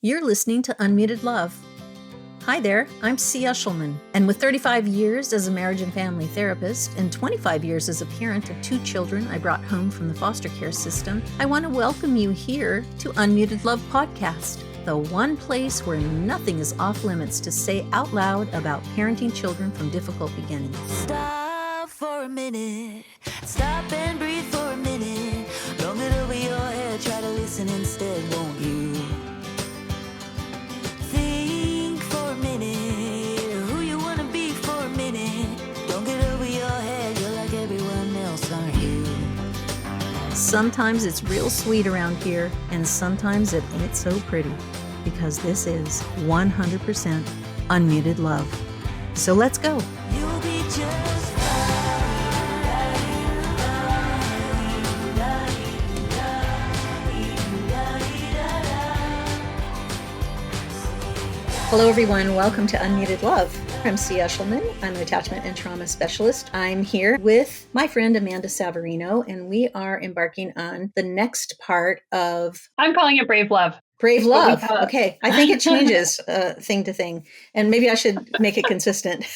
You're listening to Unmuted Love. Hi there, I'm Ce Eshelman, and with 35 years as a marriage and family therapist and 25 years as a parent of 2 children I brought home from the foster care system, I want to welcome you here to Unmuted Love Podcast, the one place where nothing is off limits to say out loud about parenting children from difficult beginnings. Stop for a minute, stop and breathe for a minute, long it over your head, try to listen instead, won't you? Think for a minute, who you want to be for a minute, don't get over your head, you're like everyone else, aren't you? Sometimes it's real sweet around here, and sometimes it ain't so pretty, because this is 100% Unmuted Love. So let's go. You'll be just Hello, everyone. Welcome to Unmuted Love. I'm Ce Eshelman. I'm an attachment and trauma specialist. I'm here with my friend Amanda Savarino, and we are embarking on the next part of I'm calling it Brave Love. Brave Love. Okay. I think it changes thing to thing, and maybe I should make it consistent.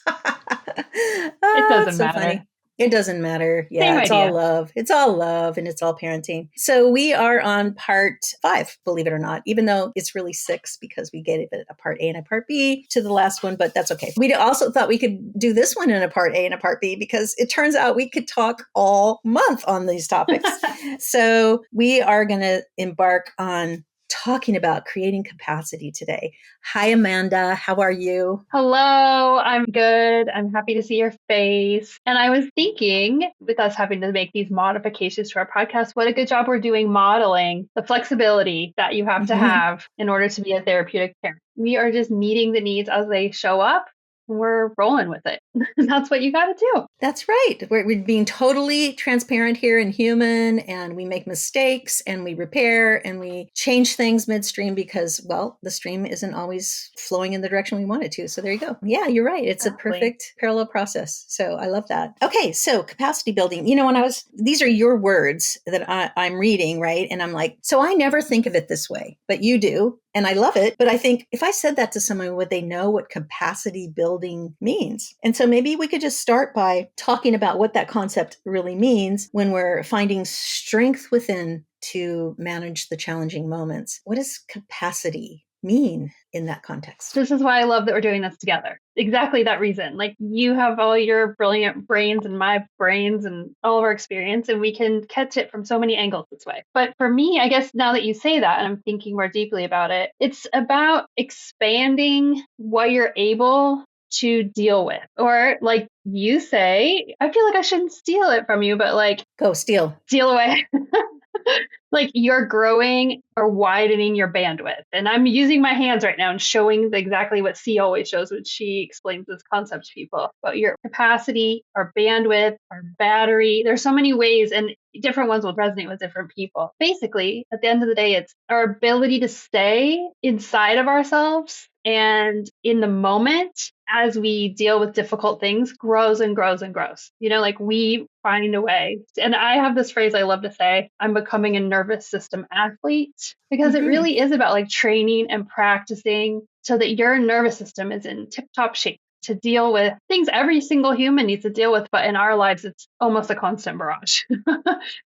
It doesn't matter. Funny. It doesn't matter. Yeah, Same it's idea. all love. It's all love and it's all parenting. So we are on part 5, believe it or not, even though it's really 6 because we gave it a part A and a part B to the last one, but that's okay. We also thought we could do this one in a part A and a part B because it turns out we could talk all month on these topics. So we are going to embark on talking about creating capacity today. Hi, Amanda. How are you? Hello, I'm good. I'm happy to see your face. And I was thinking, with us having to make these modifications to our podcast, what a good job we're doing modeling the flexibility that you have to have in order to be a therapeutic parent. We are just meeting the needs as they show up. We're rolling with it. That's what you got to do. That's right. We're being totally transparent here and human, and we make mistakes and we repair and we change things midstream because, well, the stream isn't always flowing in the direction we want it to. So there you go. Yeah, you're right. It's a perfect parallel process. So I love that. Okay. So capacity building, these are your words that I'm reading, right? And I'm like, so I never think of it this way, but you do. And I love it. But I think if I said that to someone, would they know what capacity building means? And so maybe we could just start by talking about what that concept really means when we're finding strength within to manage the challenging moments. What does capacity mean in that context? This is why I love that we're doing this together. Exactly that reason. Like you have all your brilliant brains and my brains and all of our experience, and we can catch it from so many angles this way. But for me, I guess now that you say that, and I'm thinking more deeply about it, it's about expanding what you're able to deal with. Or like you say, I feel like I shouldn't steal it from you, but like go steal away. Like you're growing or widening your bandwidth. And I'm using my hands right now and showing exactly what C always shows when she explains this concept to people. But your capacity, our bandwidth, our battery, there's so many ways and different ones will resonate with different people. Basically, at the end of the day, it's our ability to stay inside of ourselves and in the moment as we deal with difficult things grows and grows and grows. Like we find a way. And I have this phrase I love to say, I'm becoming a nervous system athlete, because it really is about like training and practicing so that your nervous system is in tip-top shape to deal with things every single human needs to deal with. But in our lives, it's almost a constant barrage.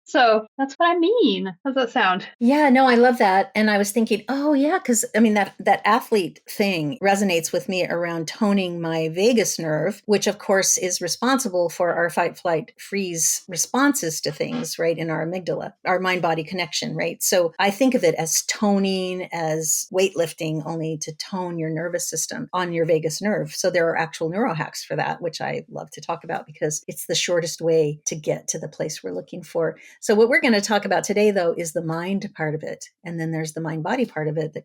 So that's what I mean. How's that sound? Yeah, no, I love that. And I was thinking, oh yeah, because I mean, that athlete thing resonates with me around toning my vagus nerve, which of course is responsible for our fight, flight, freeze responses to things, right? In our amygdala, our mind-body connection, right? So I think of it as toning, as weightlifting, only to tone your nervous system on your vagus nerve. So there are actual neurohacks for that, which I love to talk about because it's the shortest way to get to the place we're looking for. So what we're going to talk about today, though, is the mind part of it. And then there's the mind-body part of it that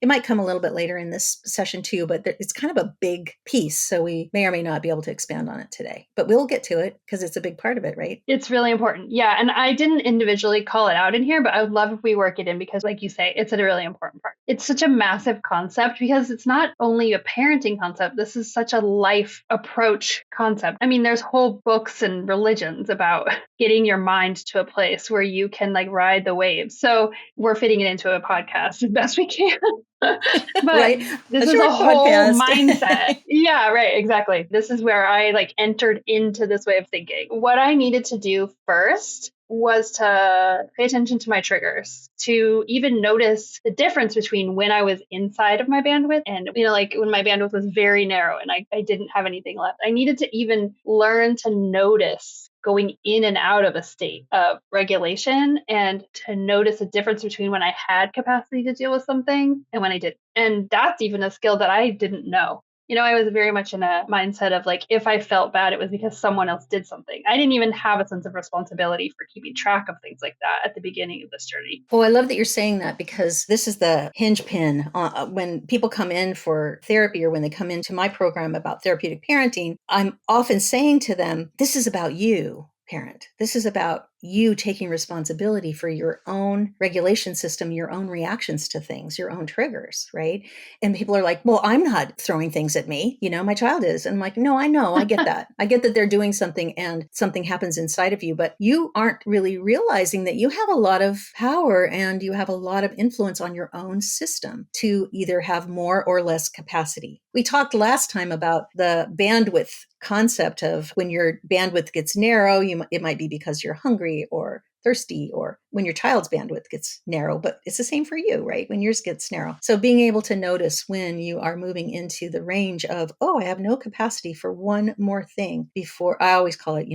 it might come a little bit later in this session too, but it's kind of a big piece. So we may or may not be able to expand on it today, but we'll get to it because it's a big part of it, right? It's really important. Yeah. And I didn't individually call it out in here, but I would love if we work it in because like you say, it's a really important part. It's such a massive concept because it's not only a parenting concept. This is such a life approach concept. I mean, there's whole books and religions about getting your mind to a place where you can like ride the waves. So we're fitting it into a podcast as best we can. But Right? this A is a short whole podcast. mindset. Yeah, right, exactly. This is where I like entered into this way of thinking. What I needed to do first was to pay attention to my triggers, to even notice the difference between when I was inside of my bandwidth and, like when my bandwidth was very narrow and I didn't have anything left. I needed to even learn to notice going in and out of a state of regulation and to notice a difference between when I had capacity to deal with something and when I didn't. And that's even a skill that I didn't know. I was very much in a mindset of like, if I felt bad, it was because someone else did something. I didn't even have a sense of responsibility for keeping track of things like that at the beginning of this journey. Well, I love that you're saying that because this is the hinge pin. When people come in for therapy or when they come into my program about therapeutic parenting, I'm often saying to them, this is about you, parent. This is about you taking responsibility for your own regulation system, your own reactions to things, your own triggers, right? And people are like, well, I'm not throwing things at me. My child is. And I'm like, no, I know. I get that. I get that they're doing something and something happens inside of you, but you aren't really realizing that you have a lot of power and you have a lot of influence on your own system to either have more or less capacity. We talked last time about the bandwidth concept of when your bandwidth gets narrow, it might be because you're hungry or thirsty, or when your child's bandwidth gets narrow, but it's the same for you, right? When yours gets narrow. So being able to notice when you are moving into the range of, oh, I have no capacity for one more thing before, I always call it,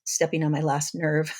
stepping on my last nerve.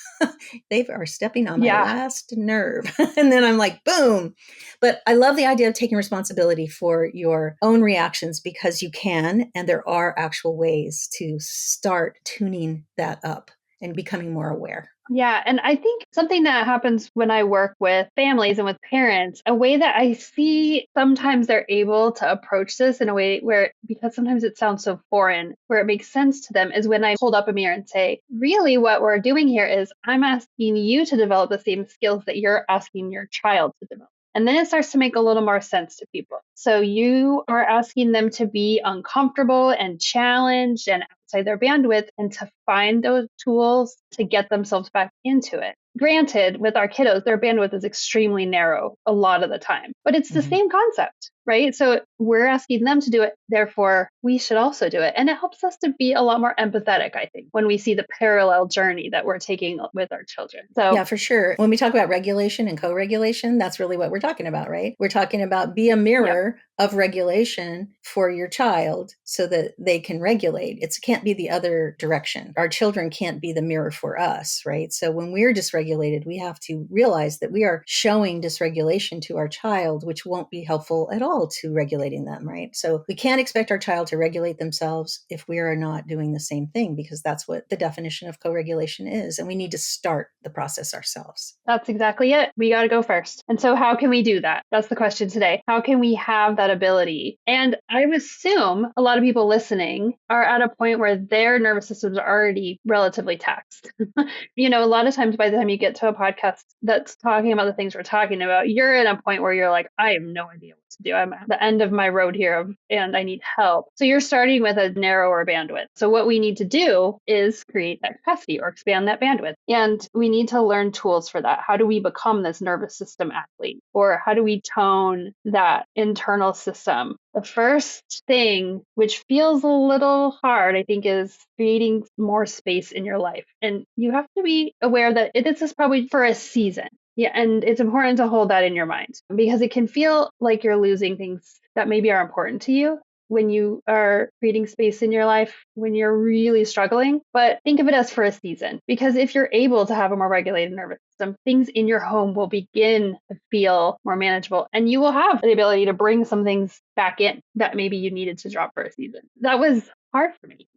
They are stepping on my last nerve. And then I'm like, boom. But I love the idea of taking responsibility for your own reactions because you can, and there are actual ways to start tuning that up and becoming more aware. Yeah. And I think something that happens when I work with families and with parents, a way that I see sometimes they're able to approach this in a way where, because sometimes it sounds so foreign, where it makes sense to them is when I hold up a mirror and say, really what we're doing here is I'm asking you to develop the same skills that you're asking your child to develop. And then it starts to make a little more sense to people. So you are asking them to be uncomfortable and challenged and outside their bandwidth and to find those tools to get themselves back into it. Granted, with our kiddos, their bandwidth is extremely narrow a lot of the time, but it's the same concept, right? So we're asking them to do it. Therefore, we should also do it. And it helps us to be a lot more empathetic, I think, when we see the parallel journey that we're taking with our children. So yeah, for sure. When we talk about regulation and co-regulation, that's really what we're talking about, right? We're talking about be a mirror of regulation for your child so that they can regulate. It can't be the other direction. Our children can't be the mirror for us, right? So when we're dysregulated, we have to realize that we are showing dysregulation to our child, which won't be helpful at all to regulating them, right? So we can't expect our child to regulate themselves if we are not doing the same thing, because that's what the definition of co-regulation is. And we need to start the process ourselves. That's exactly it. We got to go first. And so how can we do that? That's the question today. How can we have that ability? And I assume a lot of people listening are at a point where their nervous systems are already relatively taxed. A lot of times by the time you get to a podcast that's talking about the things we're talking about, you're at a point where you're like, I have no idea what to do. I'm at the end of my road here and I need help. So you're starting with a narrower bandwidth. So what we need to do is create that capacity or expand that bandwidth. And we need to learn tools for that. How do we become this nervous system athlete? Or how do we tone that internal system? The first thing, which feels a little hard, I think, is creating more space in your life. And you have to be aware that this is probably for a season. Yeah, and it's important to hold that in your mind because it can feel like you're losing things that maybe are important to you when you are creating space in your life, when you're really struggling. But think of it as for a season, because if you're able to have a more regulated nervous system, things in your home will begin to feel more manageable and you will have the ability to bring some things back in that maybe you needed to drop for a season. That was hard for me.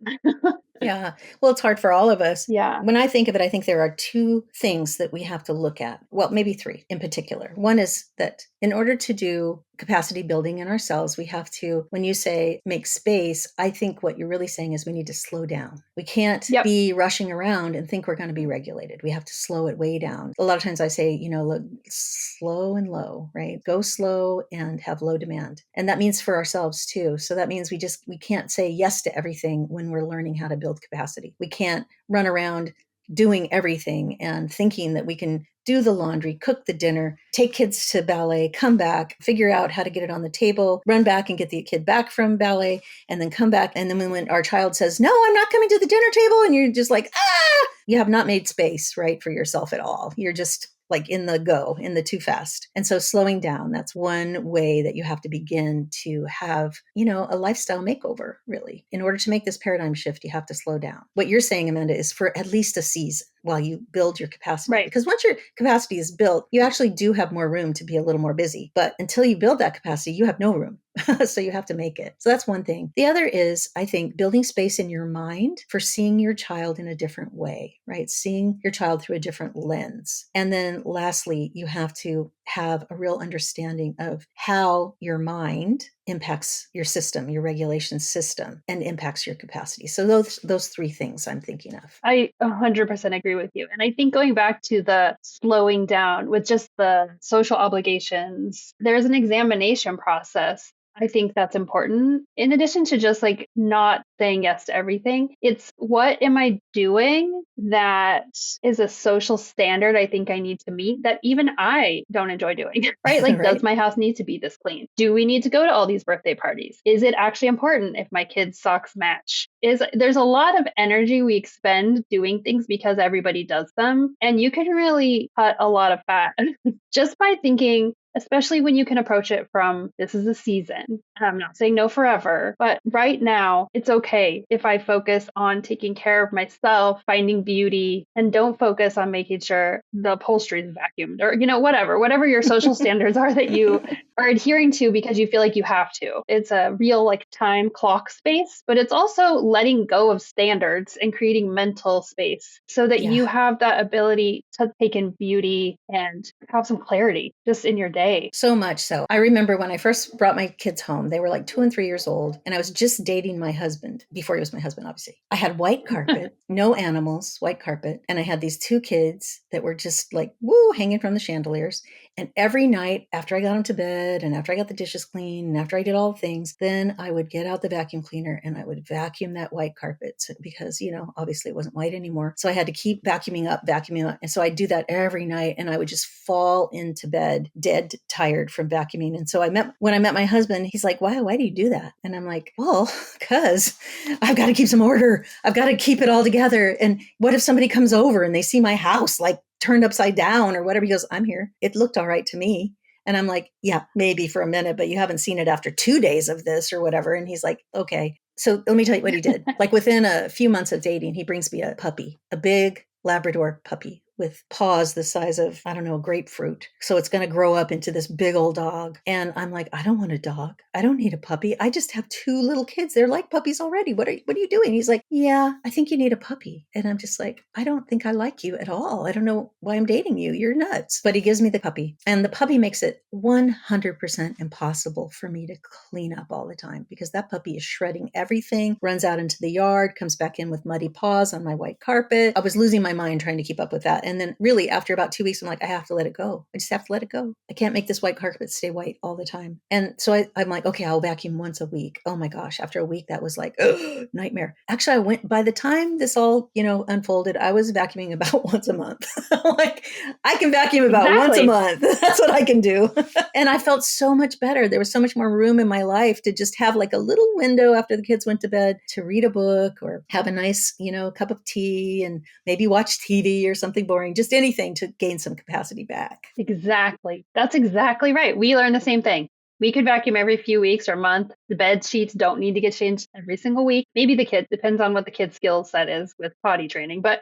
Yeah. Well, it's hard for all of us. Yeah. When I think of it, I think there are two things that we have to look at. Well, maybe three in particular. One is that in order to do capacity building in ourselves, we have to, when you say make space, I think what you're really saying is we need to slow down. We can't Yep. be rushing around and think we're going to be regulated. We have to slow it way down. A lot of times I say, look, slow and low, right? Go slow and have low demand. And that means for ourselves too. So that means we can't say yes to everything when we're learning how to build capacity. We can't run around doing everything and thinking that we can do the laundry, cook the dinner, take kids to ballet, come back, figure out how to get it on the table, run back and get the kid back from ballet, and then come back. And then when our child says, no, I'm not coming to the dinner table, and you're just like, you have not made space, right, for yourself at all. You're just like in the too fast. And so slowing down, that's one way that you have to begin to have, a lifestyle makeover, really. In order to make this paradigm shift, you have to slow down. What you're saying, Amanda, is for at least a season while you build your capacity. Right. Because once your capacity is built, you actually do have more room to be a little more busy. But until you build that capacity, you have no room. So you have to make it. So that's one thing. The other is, I think, building space in your mind for seeing your child in a different way, right? Seeing your child through a different lens. And then lastly, you have to have a real understanding of how your mind impacts your system, your regulation system, and impacts your capacity. So those three things I'm thinking of. I 100% agree with you. And I think going back to the slowing down with just the social obligations, there's an examination process. I think that's important. In addition to just like not saying yes to everything, it's what am I doing that is a social standard I think I need to meet that even I don't enjoy doing, right? Like, Right. does my house need to be this clean? Do we need to go to all these birthday parties? Is it actually important if my kids' socks match? There's a lot of energy we expend doing things because everybody does them. And you can really cut a lot of fat just by thinking, especially when you can approach it from this is a season. I'm not saying no forever, but right now it's okay if I focus on taking care of myself, finding beauty, and don't focus on making sure the upholstery is vacuumed or, whatever your social standards are that you are adhering to because you feel like you have to. It's a real like time clock space, but it's also letting go of standards and creating mental space so that you have that ability to take in beauty and have some clarity just in your day. So much so. I remember when I first brought my kids home, they were like 2 and 3 years old, and I was just dating my husband before he was my husband, obviously. I had white carpet, no animals, white carpet, and I had these 2 kids that were just like, woo, hanging from the chandeliers. And every night after I got them to bed and after I got the dishes clean and after I did all the things, then I would get out the vacuum cleaner and I would vacuum that white carpet because, obviously it wasn't white anymore. So I had to keep vacuuming up. And so I'd do that every night and I would just fall into bed dead tired from vacuuming. And so when I met my husband, he's like, why do you do that? And I'm like, well, because I've got to keep some order. I've got to keep it all together. And what if somebody comes over and they see my house like turned upside down or whatever? He goes, I'm here. It looked all right to me. And I'm like, yeah, maybe for a minute, but you haven't seen it after 2 days of this or whatever. And he's like, okay. So let me tell you what he did. Like within a few months of dating, he brings me a puppy, a big Labrador puppy with paws the size of, I don't know, grapefruit. So it's going to grow up into this big old dog. And I'm like, I don't want a dog. I don't need a puppy. I just have 2 little kids. They're like puppies already. What are you doing? He's like, yeah, I think you need a puppy. And I'm just like, I don't think I like you at all. I don't know why I'm dating you. You're nuts. But he gives me the puppy. And the puppy makes it 100% impossible for me to clean up all the time because that puppy is shredding everything, runs out into the yard, comes back in with muddy paws on my white carpet. I was losing my mind trying to keep up with that. And then really after about 2 weeks, I'm like, I have to let it go. I just have to let it go. I can't make this white carpet stay white all the time. And so I'm like, okay, I'll vacuum once a week. Oh my gosh. After a week, that was like, nightmare. Actually, by the time this all, unfolded, I was vacuuming about once a month. Like I can vacuum about once a month. That's what I can do. And I felt so much better. There was so much more room in my life to just have like a little window after the kids went to bed to read a book or have a nice, cup of tea and maybe watch TV or something boring. Just anything to gain some capacity back. Exactly. That's exactly right. We learn the same thing. We could vacuum every few weeks or month. The bed sheets don't need to get changed every single week. Maybe the kid, depends on what the kid's skill set is with potty training. But,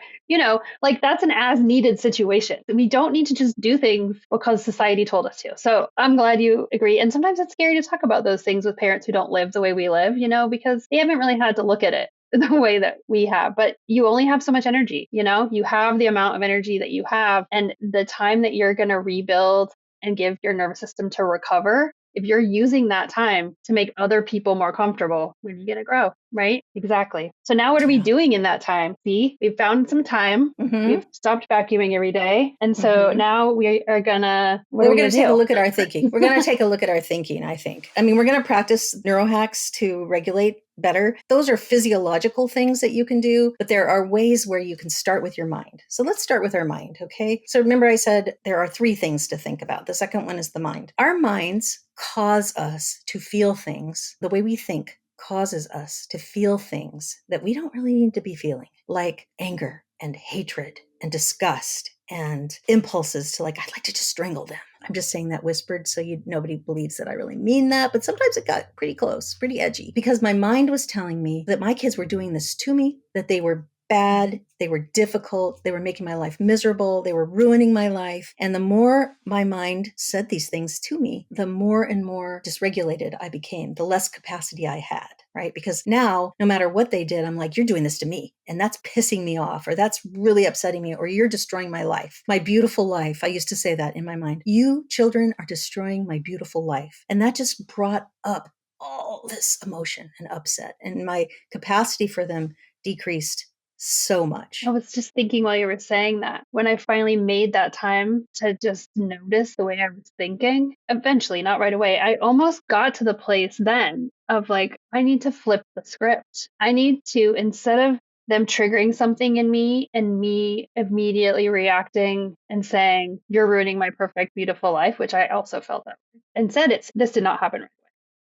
that's an as needed situation. We don't need to just do things because society told us to. So I'm glad you agree. And sometimes it's scary to talk about those things with parents who don't live the way we live, because they haven't really had to look at it the way that we have. But you only have so much energy, you have the amount of energy that you have, and the time that you're going to rebuild and give your nervous system to recover If you're using that time to make other people more comfortable, when are you going to grow? Right? Exactly. So now what are we Yeah. doing in that time? See, we've found some time. Mm-hmm. We've stopped vacuuming every day. And so Mm-hmm. now we are gonna, what Well, are we're we going gonna to take a do? look at our thinking. We're going to take a look at our thinking, I think. I mean, we're going to practice neurohacks to regulate better. Those are physiological things that you can do, but there are ways where you can start with your mind. So let's start with our mind, okay? So remember I said there are 3 things to think about. The second one is the mind. Our minds cause us to feel things. The way we think causes us to feel things that we don't really need to be feeling, like anger and hatred and disgust and impulses to, like, I'd like to just strangle them. I'm just saying that whispered so nobody believes that I really mean that, but sometimes it got pretty close, pretty edgy, because my mind was telling me that my kids were doing this to me, that they were bad, they were difficult, they were making my life miserable, they were ruining my life. And the more my mind said these things to me, the more and more dysregulated I became, the less capacity I had, right? Because now, no matter what they did, I'm like, you're doing this to me, and that's pissing me off, or that's really upsetting me, or you're destroying my life, my beautiful life. I used to say that in my mind. You children are destroying my beautiful life. And that just brought up all this emotion and upset, and my capacity for them decreased so much. I was just thinking while you were saying that, when I finally made that time to just notice the way I was thinking, eventually, not right away, I almost got to the place then of like, I need to flip the script. I need to, instead of them triggering something in me and me immediately reacting and saying, you're ruining my perfect, beautiful life, which I also felt that way. Instead, this did not happen right away.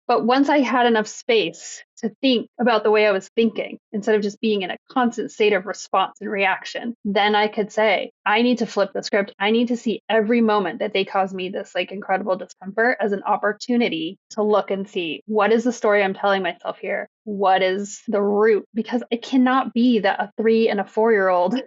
But once I had enough space to think about the way I was thinking, instead of just being in a constant state of response and reaction, then I could say, I need to flip the script. I need to see every moment that they cause me this like incredible discomfort as an opportunity to look and see, what is the story I'm telling myself here? What is the root? Because it cannot be that a 3 and a 4-year-old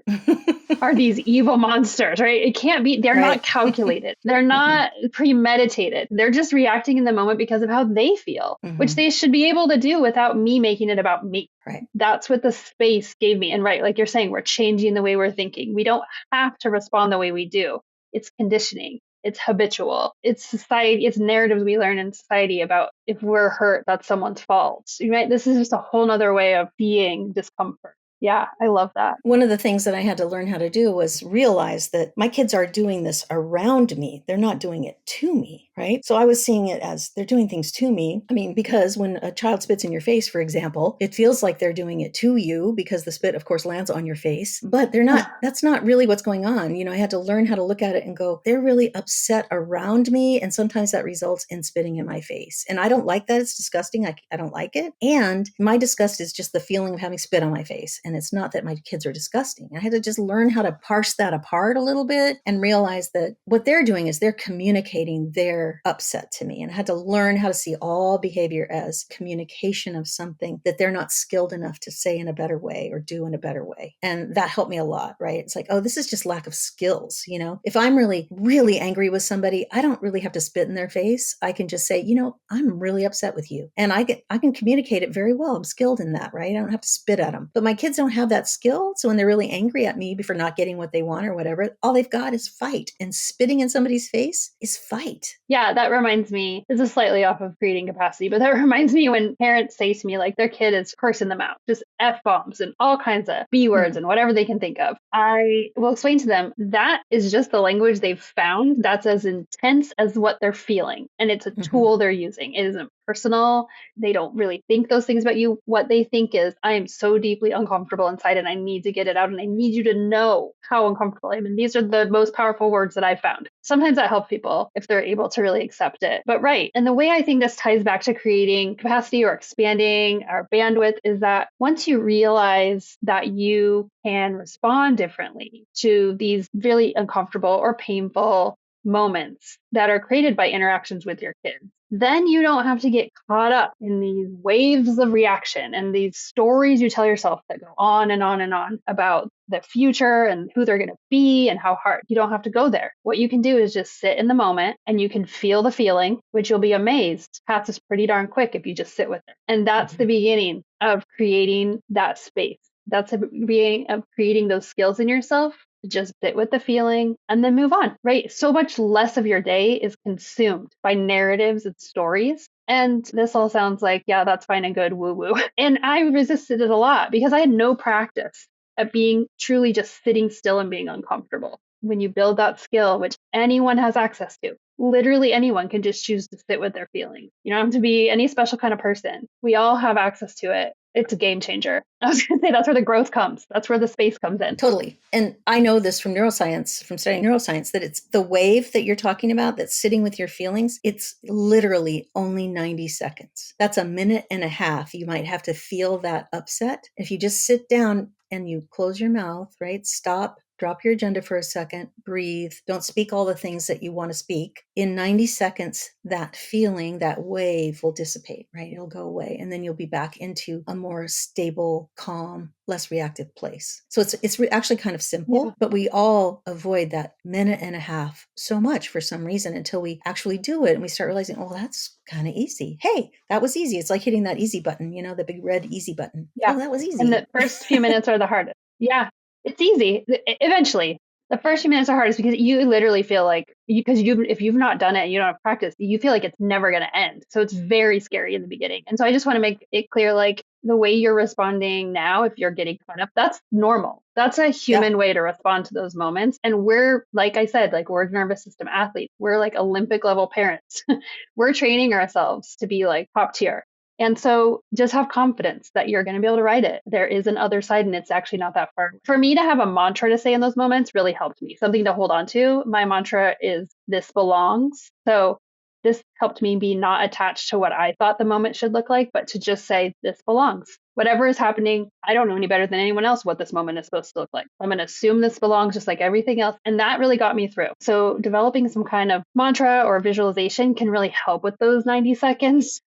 are these evil monsters, right? It can't be. They're Right. not calculated. They're not premeditated. They're just reacting in the moment because of how they feel, which they should be able to do without me making it about me. Right. That's what the space gave me. And right, like you're saying, we're changing the way we're thinking. We don't have to respond the way we do. It's conditioning. It's habitual. It's society. It's narratives we learn in society about if we're hurt, that's someone's fault. Right? This is just a whole nother way of being discomfort. Yeah, I love that. One of the things that I had to learn how to do was realize that my kids are doing this around me. They're not doing it to me, right? So I was seeing it as they're doing things to me. I mean, because when a child spits in your face, for example, it feels like they're doing it to you because the spit, of course, lands on your face, but they're not, that's not really what's going on. You know, I had to learn how to look at it and go, they're really upset around me. And sometimes that results in spitting in my face. And I don't like that. It's disgusting. I don't like it. And my disgust is just the feeling of having spit on my face. And it's not that my kids are disgusting. I had to just learn how to parse that apart a little bit and realize that what they're doing is they're communicating their upset to me. And I had to learn how to see all behavior as communication of something that they're not skilled enough to say in a better way or do in a better way. And that helped me a lot, right? It's like, oh, this is just lack of skills. You know, if I'm really, really angry with somebody, I don't really have to spit in their face. I can just say, you know, I'm really upset with you. And I can communicate it very well. I'm skilled in that, right? I don't have to spit at them. But my kids don't have that skill. So when they're really angry at me for not getting what they want or whatever, all they've got is fight. And spitting in somebody's face is fight. Yeah, that reminds me, this is slightly off of creating capacity, but that reminds me when parents say to me, like their kid is cursing them out, just F-bombs and all kinds of B words and whatever they can think of. I will explain to them that is just the language they've found that's as intense as what they're feeling. And it's a tool they're using. It isn't personal. They don't really think those things about you. What they think is, I am so deeply uncomfortable inside and I need to get it out and I need you to know how uncomfortable I am. And these are the most powerful words that I've found. Sometimes that helps people if they're able to really accept it. But right. And the way I think this ties back to creating capacity or expanding our bandwidth is that once you realize that you can respond differently to these really uncomfortable or painful moments that are created by interactions with your kids, then you don't have to get caught up in these waves of reaction and these stories you tell yourself that go on and on and on about the future and who they're going to be and how hard. You don't have to go there. What you can do is just sit in the moment and you can feel the feeling, which you'll be amazed passes pretty darn quick if you just sit with it. And that's the beginning of creating that space. That's the beginning of creating those skills in yourself to just sit with the feeling and then move on, right? So much less of your day is consumed by narratives and stories. And this all sounds like, yeah, that's fine and good, woo woo. And I resisted it a lot because I had no practice at being truly just sitting still and being uncomfortable. When you build that skill, which anyone has access to, literally anyone can just choose to sit with their feelings. You don't have to be any special kind of person. We all have access to it. It's a game changer. I was going to say that's where the growth comes. That's where the space comes in. Totally. And I know this from neuroscience, from studying neuroscience, that it's the wave that you're talking about that's sitting with your feelings. It's literally only 90 seconds. That's a minute and a half. You might have to feel that upset. If you just sit down and you close your mouth, right? Stop, drop your agenda for a second, breathe, don't speak all the things that you want to speak. In 90 seconds, that feeling, that wave will dissipate, right? It'll go away. And then you'll be back into a more stable, calm, less reactive place. So it's actually kind of simple, but we all avoid that minute and a half so much for some reason until we actually do it and we start realizing, oh, that's kind of easy. Hey, that was easy. It's like hitting that easy button, the big red easy button. Yeah. Oh, that was easy. And the first few minutes are the hardest. Yeah, it's easy. Eventually, the first few minutes are hardest because you literally feel like if you've not done it and you don't have practice, you feel like it's never going to end. So it's very scary in the beginning. And so I just want to make it clear, like the way you're responding now, if you're getting caught up, that's normal. That's a human way to respond to those moments. And we're, like I said, like we're nervous system athletes. We're like Olympic level parents. We're training ourselves to be like top tier. And so just have confidence that you're going to be able to write it. There is an other side and it's actually not that far. For me to have a mantra to say in those moments really helped me, something to hold on to. My mantra is this belongs. So this helped me be not attached to what I thought the moment should look like, but to just say this belongs. Whatever is happening, I don't know any better than anyone else what this moment is supposed to look like. I'm going to assume this belongs just like everything else. And that really got me through. So developing some kind of mantra or visualization can really help with those 90 seconds.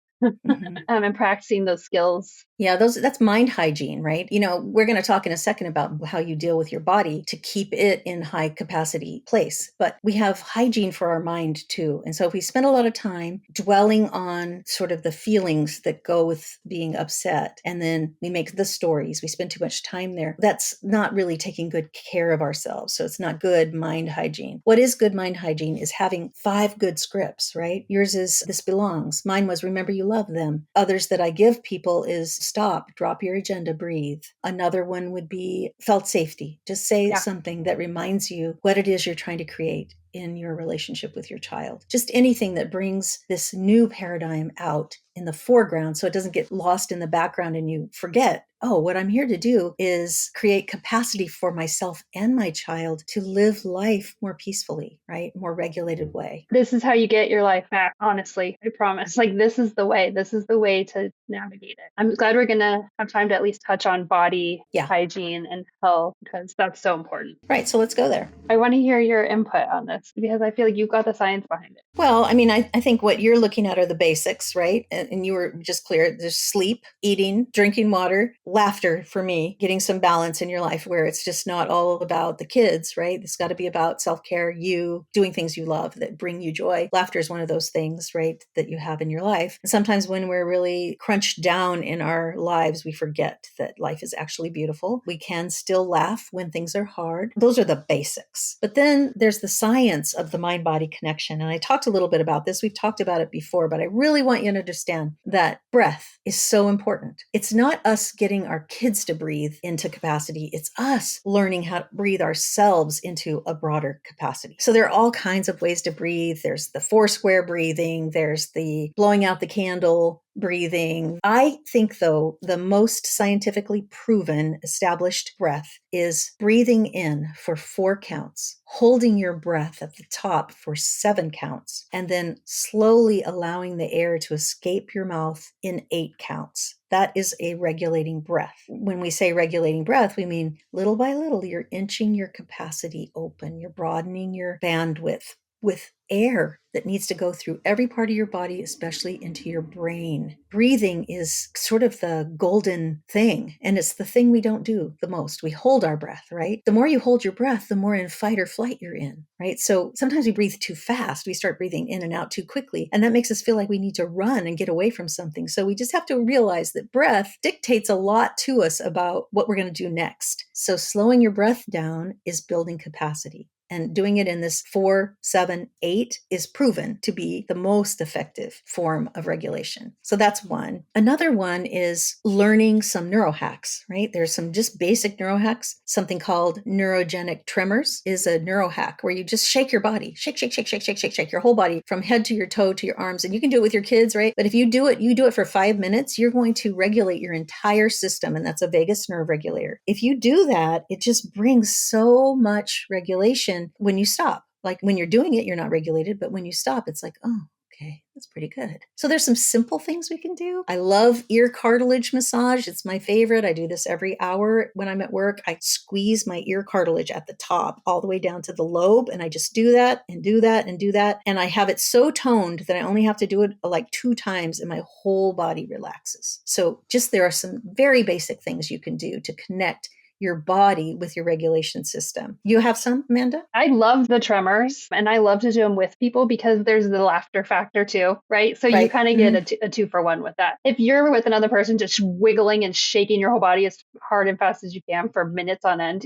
And practicing those skills. Yeah, that's mind hygiene, right? We're going to talk in a second about how you deal with your body to keep it in high capacity place. But we have hygiene for our mind too. And so if we spend a lot of time dwelling on sort of the feelings that go with being upset, and then we make the stories, we spend too much time there, that's not really taking good care of ourselves. So it's not good mind hygiene. What is good mind hygiene is having 5 good scripts, right? Yours is this belongs. Mine was remember you love them. Others that I give people is stop, drop your agenda, breathe. Another one would be felt safety. Just say something that reminds you what it is you're trying to create in your relationship with your child. Just anything that brings this new paradigm out in the foreground so it doesn't get lost in the background and you forget, oh, what I'm here to do is create capacity for myself and my child to live life more peacefully, right? More regulated way. This is how you get your life back, honestly. I promise. Like this is the way. This is the way to navigate it. I'm glad we're going to have time to at least touch on body hygiene and health because that's so important. Right. So let's go there. I want to hear your input on this because I feel like you've got the science behind it. Well, I mean, I think what you're looking at are the basics, right? And you were just clear. There's sleep, eating, drinking water, laughter for me, getting some balance in your life where it's just not all about the kids, right? It's got to be about self-care, you doing things you love that bring you joy. Laughter is one of those things, right, that you have in your life. And sometimes when we're really crunched down in our lives, we forget that life is actually beautiful. We can still laugh when things are hard. Those are the basics. But then there's the science of the mind-body connection. And I talked a little bit about this. We've talked about it before, but I really want you to understand that breath is so important. It's not us getting our kids to breathe into capacity. It's us learning how to breathe ourselves into a broader capacity. So there are all kinds of ways to breathe. There's the 4-square breathing. There's the blowing out the candle breathing. I think, though, the most scientifically proven established breath is breathing in for 4 counts, holding your breath at the top for 7 counts, and then slowly allowing the air to escape your mouth in 8 counts. That is a regulating breath. When we say regulating breath, we mean little by little, you're inching your capacity open, you're broadening your bandwidth. with air that needs to go through every part of your body, especially into your brain. Breathing is sort of the golden thing, and it's the thing we don't do the most. We hold our breath, right? The more you hold your breath, the more in fight or flight you're in, right? So sometimes we breathe too fast. We start breathing in and out too quickly, and that makes us feel like we need to run and get away from something. So we just have to realize that breath dictates a lot to us about what we're going to do next. So slowing your breath down is building capacity. And doing it in this 4-7-8 is proven to be the most effective form of regulation. So that's one. Another one is learning some neurohacks, right? There's some just basic neurohacks. Something called neurogenic tremors is a neurohack where you just shake your body, shake your whole body from head to your toe to your arms. And you can do it with your kids, right? But if you do it for 5 minutes, you're going to regulate your entire system. And that's a vagus nerve regulator. If you do that, it just brings so much regulation when you stop. Like when you're doing it, you're not regulated, but when you stop, it's like, oh, okay, that's pretty good. So there's some simple things we can do. I love ear cartilage massage. It's my favorite. I do this every hour when I'm at work. I squeeze my ear cartilage at the top all the way down to the lobe. And I just do that and do that and do that. And I have it so toned that I only have to do it like 2 times and my whole body relaxes. So just there are some very basic things you can do to connect your body with your regulation system. You have some, Amanda? I love the tremors, and I love to do them with people because there's the laughter factor too, right? So you Right. kind of get a 2-for-1 with that. If you're with another person just wiggling and shaking your whole body as hard and fast as you can for minutes on end,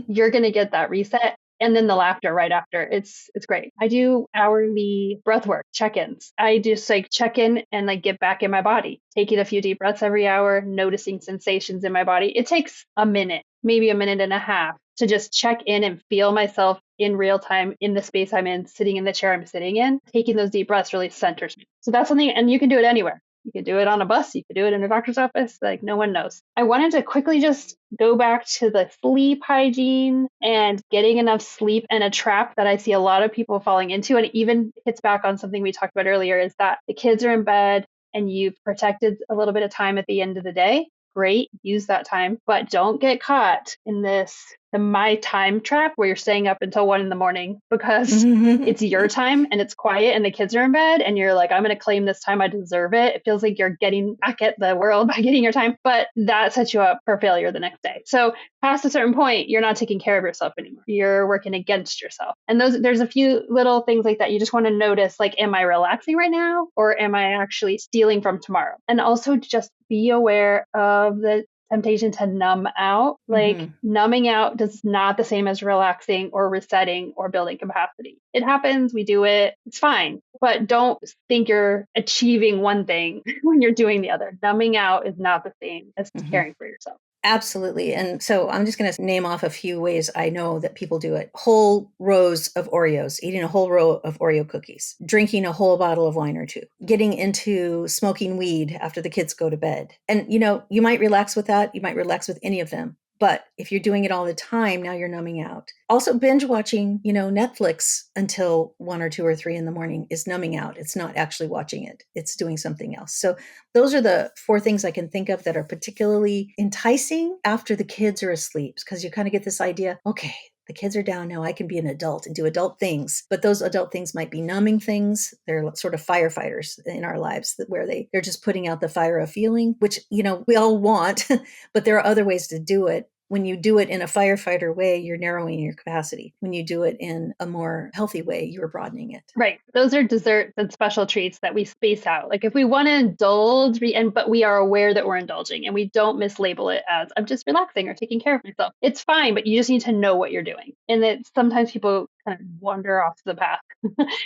you're going to get that reset. And then the laughter right after. It's great. I do hourly breath work, check-ins. I just like check in and like get back in my body, taking a few deep breaths every hour, noticing sensations in my body. It takes a minute, maybe a minute and a half to just check in and feel myself in real time in the space I'm in, sitting in the chair I'm sitting in. Taking those deep breaths really centers me. So that's something, and you can do it anywhere. You could do it on a bus. You could do it in a doctor's office. Like no one knows. I wanted to quickly just go back to the sleep hygiene and getting enough sleep, and a trap that I see a lot of people falling into. And it even hits back on something we talked about earlier, is that the kids are in bed and you've protected a little bit of time at the end of the day. Great, use that time, but don't get caught in the my time trap where you're staying up until 1 a.m. because it's your time and it's quiet and the kids are in bed and you're like, I'm going to claim this time. I deserve it. It feels like you're getting back at the world by getting your time, but that sets you up for failure the next day. So past a certain point, you're not taking care of yourself anymore. You're working against yourself. And there's a few little things like that. You just want to notice, like, am I relaxing right now or am I actually stealing from tomorrow? And also just be aware of the temptation to numb out. Like numbing out does not the same as relaxing or resetting or building capacity. It happens, we do it, it's fine. But don't think you're achieving one thing when you're doing the other. Numbing out is not the same as caring for yourself. Absolutely. And so I'm just going to name off a few ways I know that people do it. Whole rows of Oreos, eating a whole row of Oreo cookies, drinking a whole bottle of wine or 2, getting into smoking weed after the kids go to bed. And, you might relax with that. You might relax with any of them. But if you're doing it all the time, now you're numbing out. Also, binge watching, Netflix until 1 or 2 or 3 in the morning is numbing out. It's not actually watching it. It's doing something else. So those are the 4 things I can think of that are particularly enticing after the kids are asleep, because you kind of get this idea, okay, the kids are down now. I can be an adult and do adult things. But those adult things might be numbing things. They're sort of firefighters in our lives where they're just putting out the fire of feeling, which, we all want, but there are other ways to do it. When you do it in a firefighter way, you're narrowing your capacity. When you do it in a more healthy way, you're broadening it. Right. Those are desserts and special treats that we space out. Like if we want to indulge, but we are aware that we're indulging and we don't mislabel it as I'm just relaxing or taking care of myself. It's fine, but you just need to know what you're doing. And that sometimes people kind of wander off the path.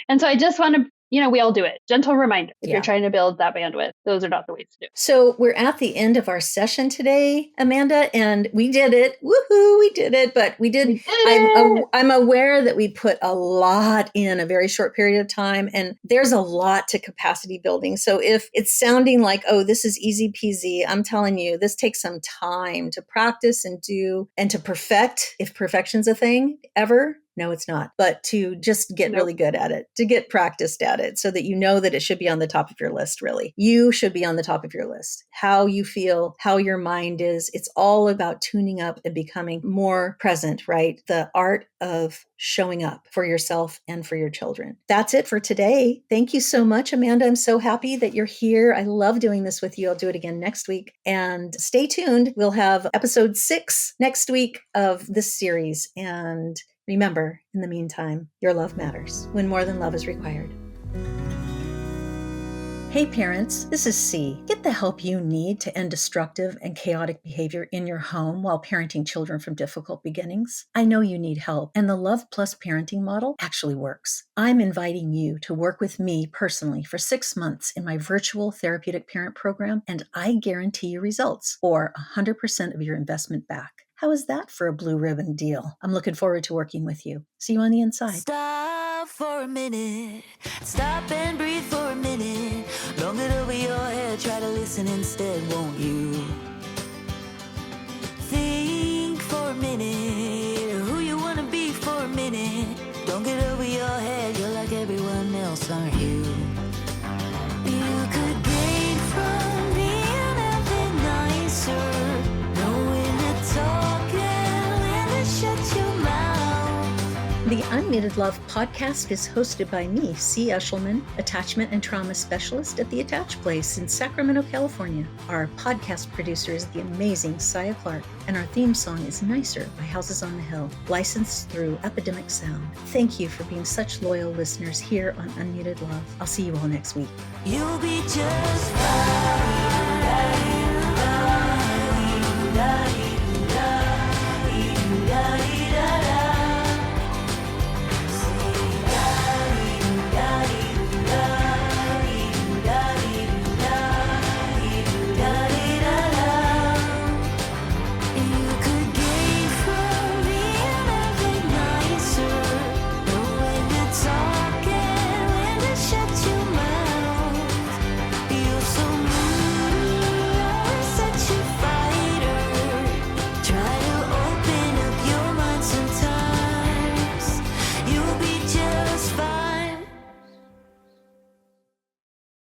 And so I just want to, we all do it. Gentle reminder. If you're trying to build that bandwidth, those are not the ways to do it. So we're at the end of our session today, Amanda, and we did it. Woohoo, we did it. But we did. I'm aware that we put a lot in a very short period of time, and there's a lot to capacity building. So if it's sounding like, oh, this is easy peasy, I'm telling you, this takes some time to practice and do and to perfect, if perfection's a thing ever. No, it's not. But to just get Nope. really good at it, to get practiced at it so that you know that it should be on the top of your list, really. You should be on the top of your list. How you feel, how your mind is. It's all about tuning up and becoming more present, right? The art of showing up for yourself and for your children. That's it for today. Thank you so much, Amanda. I'm so happy that you're here. I love doing this with you. I'll do it again next week. And stay tuned. We'll have episode 6 next week of this series. And remember, in the meantime, your love matters when more than love is required. Hey parents, this is C. Get the help you need to end destructive and chaotic behavior in your home while parenting children from difficult beginnings. I know you need help, and the Love Plus parenting model actually works. I'm inviting you to work with me personally for 6 months in my virtual therapeutic parent program, and I guarantee you results or 100% of your investment back. How is that for a blue ribbon deal? I'm looking forward to working with you. See you on the inside. Stop for a minute. Stop and breathe for a minute. Long it over your head. Try to listen instead, won't you? Think for a minute. Who you want to be for a minute. Don't get over your head. You're like everyone else, aren't you? You could gain from being a bit nicer. Knowing to talk and when to shut your mouth. The Unmuted Love podcast is hosted by me, Ce Eshelman, attachment and trauma specialist at the Attach Place in Sacramento, California. Our podcast producer is the amazing Saya Clark, and our theme song is Nicer by Houses on the Hill, licensed through Epidemic Sound. Thank you for being such loyal listeners here on Unmuted Love. I'll see you all next week. You'll be just fine.